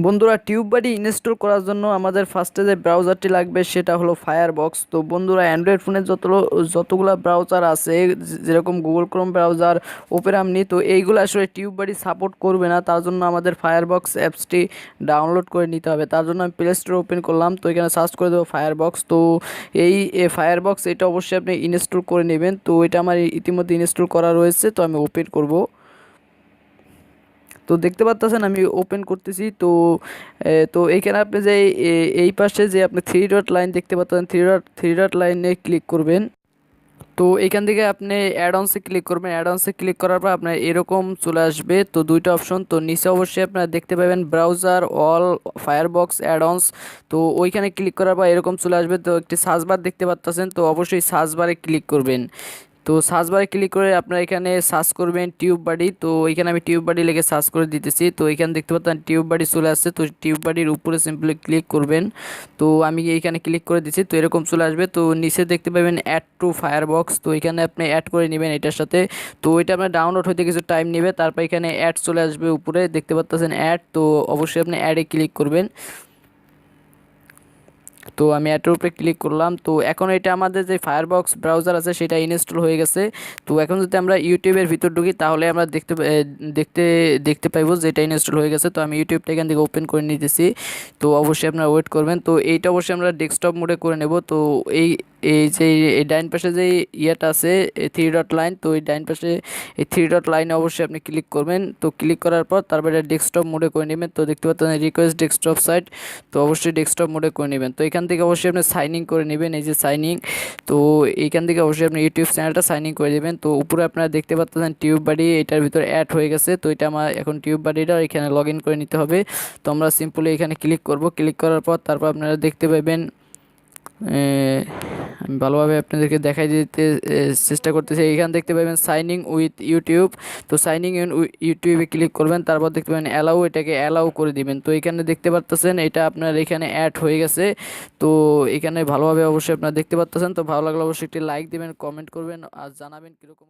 বন্ধুরা TubeBuddy install করার জন্য আমাদের ফার্স্টে যে ব্রাউজারটি লাগবে সেটা হলো ফায়ারবক্স। তো বন্ধুরা অ্যান্ড্রয়েড ফোনে যতগুলো ব্রাউজার আছে, যেরকম Google Chrome browser, Opera mini, তো এইগুলো আসলে টিউববাডি সাপোর্ট করবে না। তার জন্য আমাদের ফায়ারবক্স অ্যাপসটি ডাউনলোড করে নিতে হবে। তার জন্য আমি প্লে স্টোর ওপেন করলাম, তো এখানে সার্চ করে দেবো ফায়ারবক্স। তো এই ফায়ারবক্স এটা অবশ্যই আপনি ইনস্টল করে নেবেন। তো এটা আমার ইতিমধ্যে ইনস্টল করা রয়েছে, তো আমি ওপেন করব। তো দেখতে পাচ্ছেন আমি ওপেন করতেছি। তো এইখানে আপনি যে এই পাশে যে আপনি থ্রি ডট লাইন দেখতে পাচ্ছেন, থ্রি ডট লাইনে ক্লিক করবেন। তো এখান থেকে আপনি অ্যাড অনসে ক্লিক করবেন। অ্যাড অনসে ক্লিক করার পর আপনার এরকম চলে আসবে। তো দুইটা অপশন, তো নিচে অবশ্যই আপনারা দেখতে পাবেন browser or Firefox add ons. তো ওইখানে ক্লিক করার পর এরকম চলে আসবে। তো একটি সার্চ বার দেখতে পাচ্ছেন, তো অবশ্যই সার্চ বারে ক্লিক করবেন। তো সার্চ বারে ক্লিক করে আপনারা এখানে সার্চ করবেন টিউব বাডি। তো এখানে আমি টিউব বাডি লিখে সার্চ করে দিতেছি। তো এখানে দেখতে পাচ্ছেন টিউব বাডি চলে আসছে। তো টিউব বাডির উপরে সিম্পলি ক্লিক করবেন। তো আমি এইখানে ক্লিক করে দিচ্ছি, তো এরকম চলে আসবে। তো নিচে দেখতে পাবেন অ্যাড টু ফায়ারবক্স। তো এখানে আপনি অ্যাড করে নেবেন এটার সাথে। তো এটা আপনার ডাউনলোড হতে কিছু টাইম নেবে। তারপর এখানে অ্যাড চলে আসবে, উপরে দেখতে পাচ্ছেন অ্যাড। তো অবশ্যই আপনি অ্যাডে ক্লিক করবেন। তো আমি অ্যাডের উপরে ক্লিক করলাম। তো এখন এটা আমাদের যে ফায়ারবক্স ব্রাউজার আছে সেটা ইনস্টল হয়ে গেছে। তো এখন যদি আমরা ইউটিউবের ভিতর ঢুকি তাহলে আমরা দেখতে দেখতে পাইবো যে এটা ইনস্টল হয়ে গেছে। তো আমি ইউটিউবটা এখান থেকে ওপেন করে নিতেছি। তো অবশ্যই আপনারা ওয়েট করবেন। তো এইটা অবশ্যই আমরা ডেস্কটপ মোডে করে নেব। তো এই এই যে এই ডাইন পাশে যে ইয়েটা আছে থ্রি ডট লাইন, তো এই ডাইন পাশে এই থ্রি ডট লাইনে অবশ্যই আপনি ক্লিক করবেন। তো ক্লিক করার পর তারপরে ডেস্কটপ মোডে করে নেবেন। তো দেখতে পাচ্ছেন রিকোয়েস্ট ডেস্কটপ সাইট, তো অবশ্যই ডেস্কটপ মোডে করে নেবেন। তো এখান থেকে অবশ্যই আপনি সাইন ইন করে নেবেন, এই যে সাইন ইন। তো এইখান থেকে অবশ্যই আপনি ইউটিউব চ্যানেলটা সাইন ইন করে দেবেন। তো উপরে আপনারা দেখতে পাচ্ছেন টিউব বাডি এটার ভিতরে অ্যাড হয়ে গেছে। তো এটা আমার এখন টিউব বাডিটা এখানে লগ ইন করে নিতে হবে। তো আমরা সিম্পলি এখানে ক্লিক করব। ক্লিক করার পর তারপর আপনারা দেখতে পাবেন, আমি ভালোভাবে আপনাদেরকে দেখাই দিতে চেষ্টা করতেছি। এখানে দেখতে পাবেন সাইনিং উইথ ইউটিউব। তো সাইনিং ইন ইউটিউবে ক্লিক করবেন, তারপর দেখতে পাবেন অ্যালাউ, এটাকে অ্যালাউ করে দিবেন। তো এখানে দেখতে পাচ্ছেন এটা আপনার এখানে অ্যাড হয়ে গেছে। তো এখানে ভালোভাবে অবশ্যই আপনারা দেখতে পাচ্ছেন। তো ভালো লাগলে অবশ্যই একটি লাইক দিবেন, কমেন্ট করবেন আর জানাবেন কীরকম।